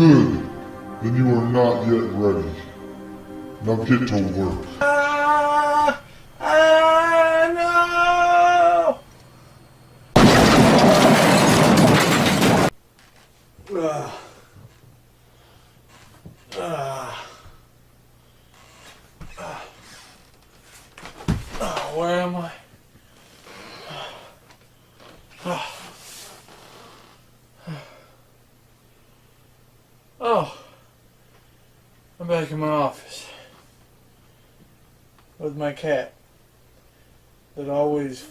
Good. Then you are not yet ready. Now get to work. No! Where am I? Oh, I'm back in my office with my cat that always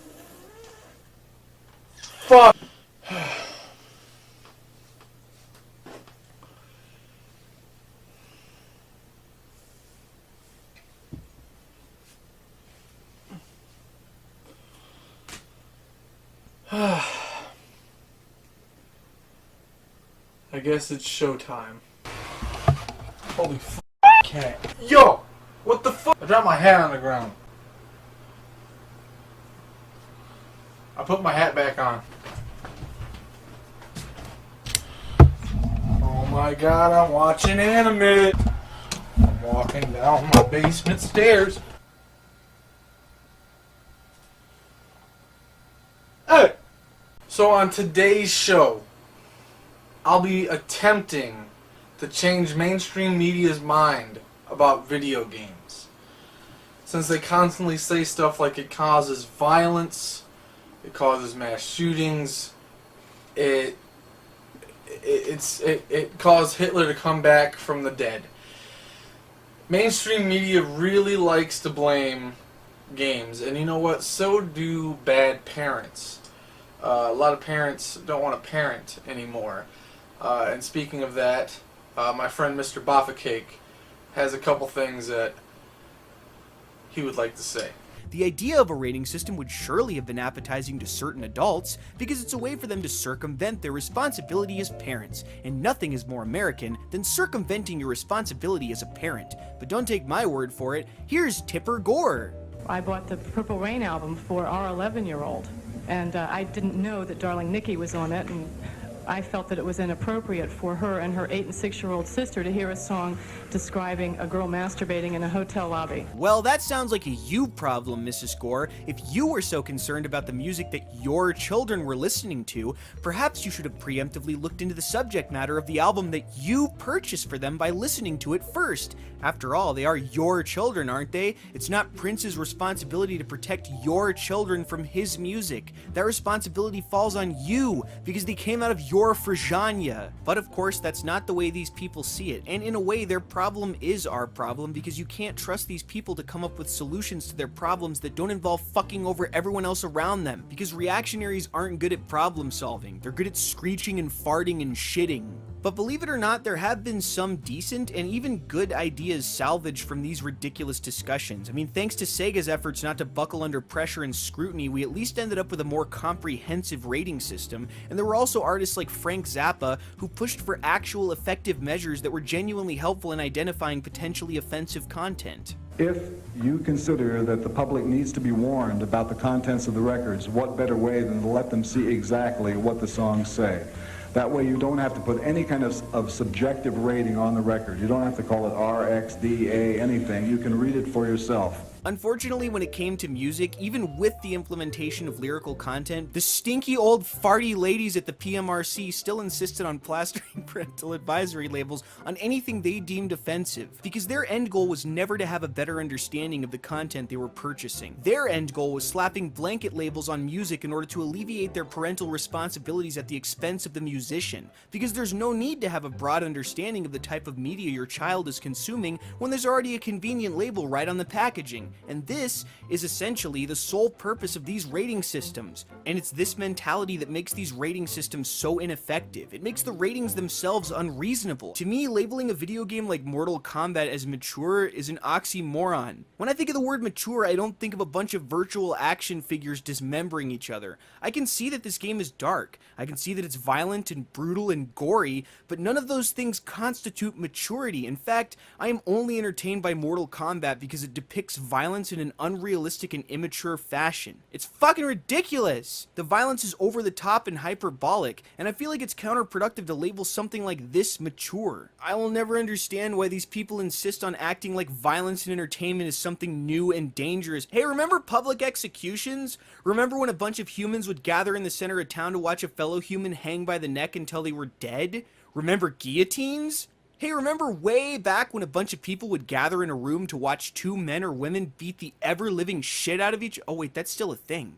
fuck. I guess it's showtime. Holy f*** cat. Yo! What the fuck? I dropped my hat on the ground. I put my hat back on. Oh my god, I'm watching anime. I'm walking down my basement stairs. Hey! So on today's show, I'll be attempting to change mainstream media's mind about video games. Since they constantly say stuff like it causes violence, it causes mass shootings, it caused Hitler to come back from the dead. Mainstream media really likes to blame games, and you know what? So do bad parents. A lot of parents don't want to parent anymore. And speaking of that, my friend Mr. Baffa Cake has a couple things that he would like to say. The idea of a rating system would surely have been appetizing to certain adults because it's a way for them to circumvent their responsibility as parents, and nothing is more American than circumventing your responsibility as a parent. But don't take my word for it, here's Tipper Gore. I bought the Purple Rain album for our 11-year-old, and I didn't know that Darling Nikki was on it, and I felt that it was inappropriate for her and her 8- and 6-year-old sister to hear a song describing a girl masturbating in a hotel lobby. Well, that sounds like a you problem, Mrs. Gore. If you were so concerned about the music that your children were listening to, perhaps you should have preemptively looked into the subject matter of the album that you purchased for them by listening to it first. After all, they are your children, aren't they? It's not Prince's responsibility to protect your children from his music. That responsibility falls on you because they came out of your Frajanya. But of course, that's not the way these people see it, and in a way, their problem is our problem because you can't trust these people to come up with solutions to their problems that don't involve fucking over everyone else around them, because reactionaries aren't good at problem solving. They're good at screeching and farting and shitting. But believe it or not, there have been some decent and even good ideas salvaged from these ridiculous discussions. I mean, thanks to Sega's efforts not to buckle under pressure and scrutiny, we at least ended up with a more comprehensive rating system, and there were also artists like Frank Zappa who pushed for actual effective measures that were genuinely helpful in identifying potentially offensive content. If you consider that the public needs to be warned about the contents of the records, what better way than to let them see exactly what the songs say? That way you don't have to put any kind of subjective rating on the record. You don't have to call it R, X, D, A, anything. You can read it for yourself. Unfortunately, when it came to music, even with the implementation of lyrical content, the stinky old farty ladies at the PMRC still insisted on plastering parental advisory labels on anything they deemed offensive, because their end goal was never to have a better understanding of the content they were purchasing. Their end goal was slapping blanket labels on music in order to alleviate their parental responsibilities at the expense of the musician, because there's no need to have a broad understanding of the type of media your child is consuming when there's already a convenient label right on the packaging. And this is essentially the sole purpose of these rating systems. And it's this mentality that makes these rating systems so ineffective. It makes the ratings themselves unreasonable. To me, labeling a video game like Mortal Kombat as mature is an oxymoron. When I think of the word mature, I don't think of a bunch of virtual action figures dismembering each other. I can see that this game is dark. I can see that it's violent and brutal and gory, but none of those things constitute maturity. In fact, I am only entertained by Mortal Kombat because it depicts violence violence in an unrealistic and immature fashion. It's fucking ridiculous! The violence is over the top and hyperbolic, and I feel like it's counterproductive to label something like this mature. I will never understand why these people insist on acting like violence in entertainment is something new and dangerous. Hey, remember public executions? Remember when a bunch of humans would gather in the center of town to watch a fellow human hang by the neck until they were dead? Remember guillotines? Hey, remember way back when a bunch of people would gather in a room to watch two men or women beat the ever-living shit out of each... Oh wait, that's still a thing.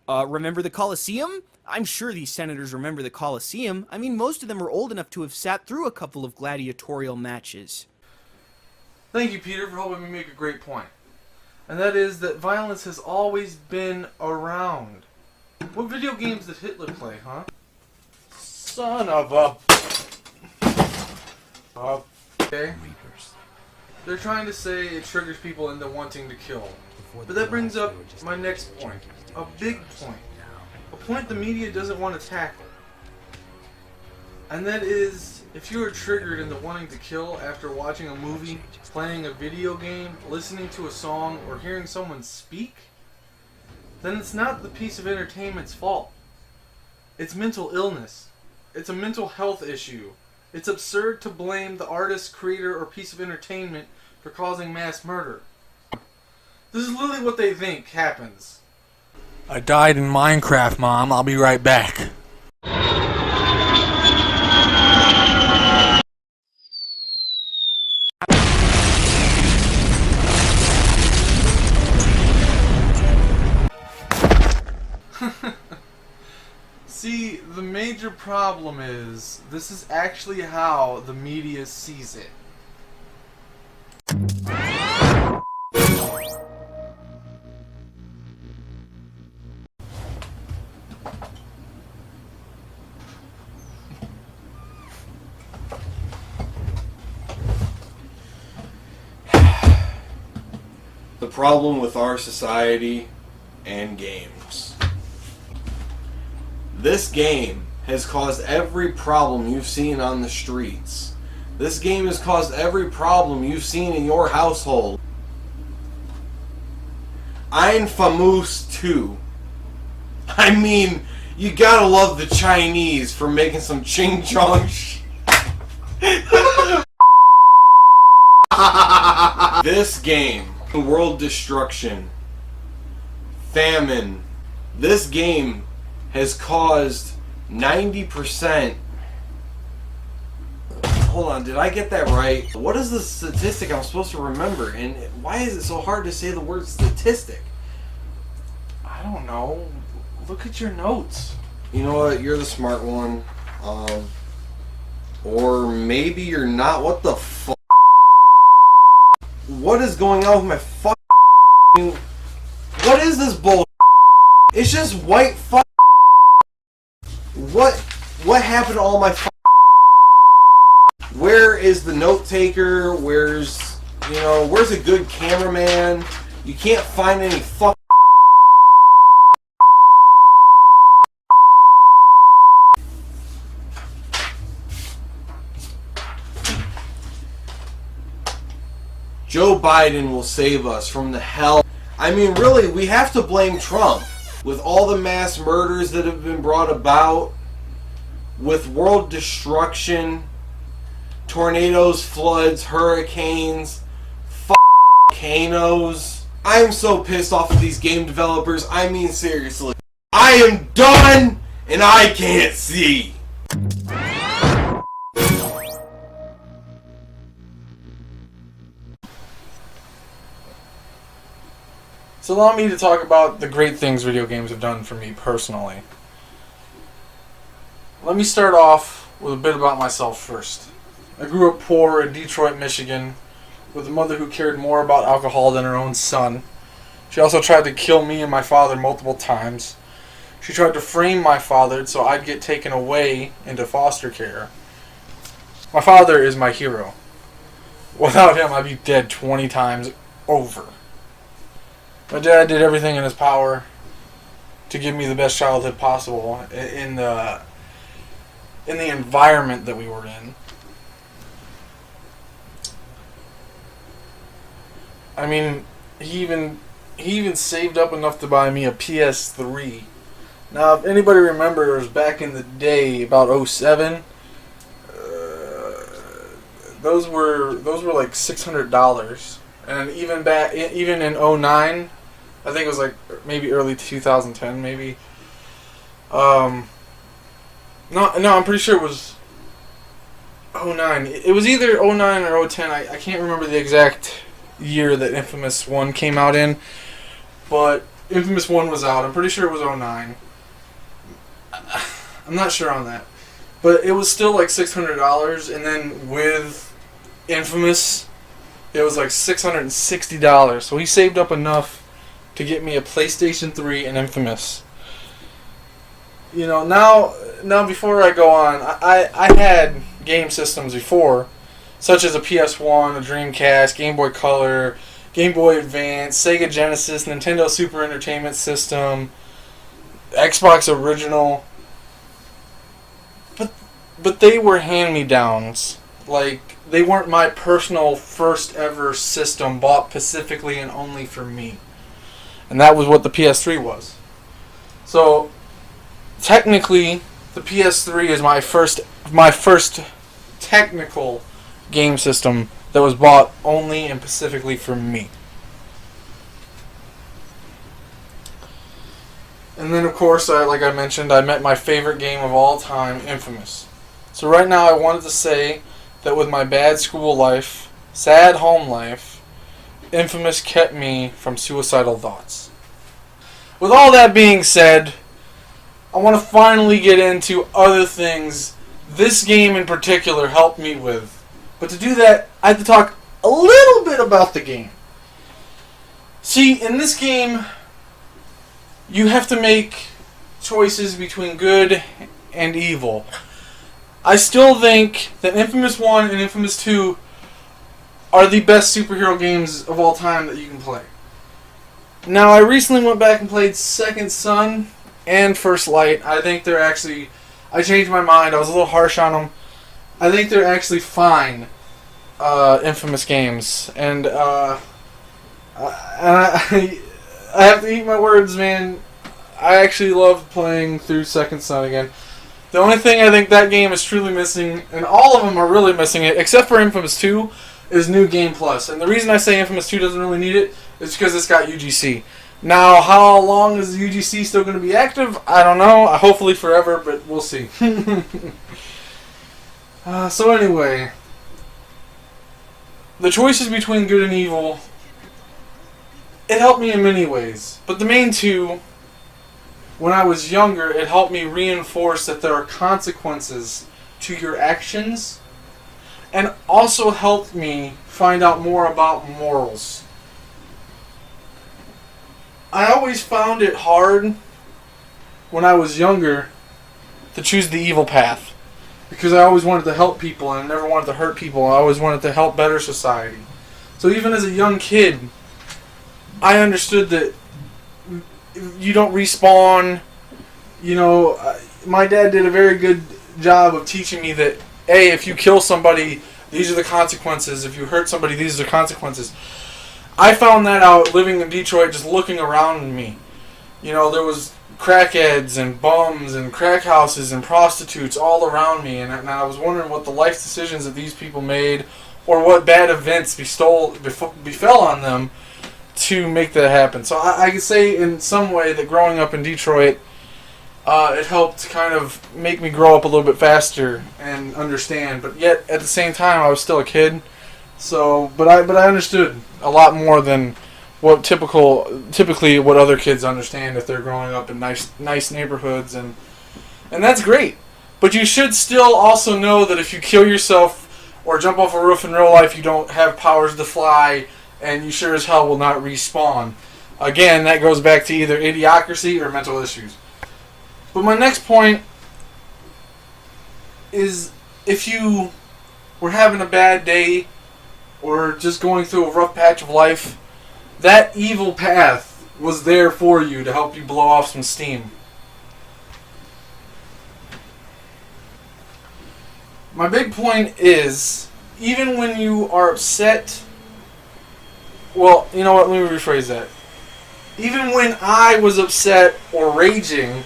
Remember the Colosseum? I'm sure these senators remember the Colosseum. I mean, most of them are old enough to have sat through a couple of gladiatorial matches. Thank you, Peter, for helping me make a great point. And that is that violence has always been around. What video games did Hitler play, huh? Son of a... Okay. They're trying to say it triggers people into wanting to kill. But that brings up my next point. A big point. A point the media doesn't want to tackle. And that is, if you are triggered into wanting to kill after watching a movie, playing a video game, listening to a song, or hearing someone speak, then it's not the piece of entertainment's fault. It's mental illness. It's a mental health issue. It's absurd to blame the artist, creator, or piece of entertainment for causing mass murder. This is literally what they think happens. I died in Minecraft, Mom. I'll be right back. See, the major problem is, this is actually how the media sees it. The problem with our society and games. This game has caused every problem you've seen on the streets. This game has caused every problem you've seen in your household. Ein Famous 2. I mean, you gotta love the Chinese for making some ching chong This game, world destruction, famine. This game has caused 90%. Hold on, did I get that right? What is the statistic I'm supposed to remember? And why is it so hard to say the word statistic? I don't know. Look at your notes. You know what? You're the smart one. Or maybe you're not. What the fuck? What is going on with my fuck? What is this bull? It's just white fuck. What happened to all my fuck? Where is the note taker? Where's a good cameraman? You can't find any fuck. Joe Biden will save us from the hell. I mean, really, we have to blame Trump. With all the mass murders that have been brought about, with world destruction, tornadoes, floods, hurricanes, volcanoes. I'm so pissed off of these game developers. I mean, seriously. I am done, and I can't see. So allow me to talk about the great things video games have done for me personally. Let me start off with a bit about myself first. I grew up poor in Detroit, Michigan, with a mother who cared more about alcohol than her own son. She also tried to kill me and my father multiple times. She tried to frame my father so I'd get taken away into foster care. My father is my hero. Without him, I'd be dead 20 times over. My dad did everything in his power to give me the best childhood possible in the environment that we were in. I mean, he even saved up enough to buy me a PS3. Now, if anybody remembers back in the day, about '07, those were like $600, and even in '09, I think it was like maybe early 2010, maybe. No, I'm pretty sure it was '09. It was either '09 or '10. I can't remember the exact year that Infamous 1 came out in, but Infamous 1 was out. I'm pretty sure it was '09. I'm not sure on that, but it was still like $600, and then with Infamous, it was like $660. So he saved up enough to get me a PlayStation 3 and Infamous. You know, now before I go on, I had game systems before, such as a PS1, a Dreamcast, Game Boy Color, Game Boy Advance, Sega Genesis, Nintendo Super Entertainment System, Xbox Original. But they were hand-me-downs. Like, they weren't my personal first ever system bought specifically and only for me. And that was what the PS3 was. So, technically, the PS3 is my first technical game system that was bought only and specifically for me. And then, of course, like I mentioned, I met my favorite game of all time, Infamous. So right now I wanted to say that with my bad school life, sad home life, Infamous kept me from suicidal thoughts. With all that being said, I want to finally get into other things this game in particular helped me with. But to do that, I have to talk a little bit about the game. See, in this game, you have to make choices between good and evil. I still think that Infamous 1 and Infamous 2 are the best superhero games of all time that you can play. Now, I recently went back and played Second Son and First Light. I think they're actually... I changed my mind. I was a little harsh on them. I think they're actually fine Infamous games. And I have to eat my words, man. I actually loved playing through Second Son again. The only thing I think that game is truly missing, and all of them are really missing it, except for Infamous 2, is New Game Plus. And the reason I say Infamous 2 doesn't really need it is because it's got UGC. Now, how long is the UGC still going to be active? I don't know. Hopefully forever, but we'll see. So anyway, the choices between good and evil, it helped me in many ways. But the main two... When I was younger, it helped me reinforce that there are consequences to your actions, and also helped me find out more about morals. I always found it hard when I was younger to choose the evil path, because I always wanted to help people and I never wanted to hurt people. I always wanted to help better society. So even as a young kid, I understood that you don't respawn. You know, my dad did a very good job of teaching me that, hey, if you kill somebody, these are the consequences. If you hurt somebody, these are the consequences. I found that out living in Detroit, just looking around me. You know, there was crackheads and bums and crack houses and prostitutes all around me, and I was wondering what the life decisions that these people made, or what bad events befell on them to make that happen. So I could say in some way that growing up in Detroit, it helped kind of make me grow up a little bit faster and understand. But yet at the same time, I was still a kid. So, but I understood a lot more than what typically what other kids understand if they're growing up in nice neighborhoods, and that's great. But you should still also know that if you kill yourself or jump off a roof in real life, you don't have powers to fly. And you sure as hell will not respawn. Again, that goes back to either idiocracy or mental issues. But my next point is, if you were having a bad day or just going through a rough patch of life, that evil path was there for you to help you blow off some steam. My big point is, even when you are upset Well, you know what? Let me rephrase that. Even when I was upset or raging,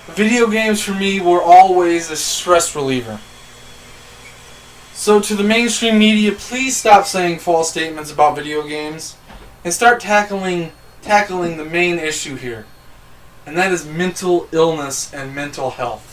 video games for me were always a stress reliever. So to the mainstream media, please stop saying false statements about video games and start tackling the main issue here. And that is mental illness and mental health.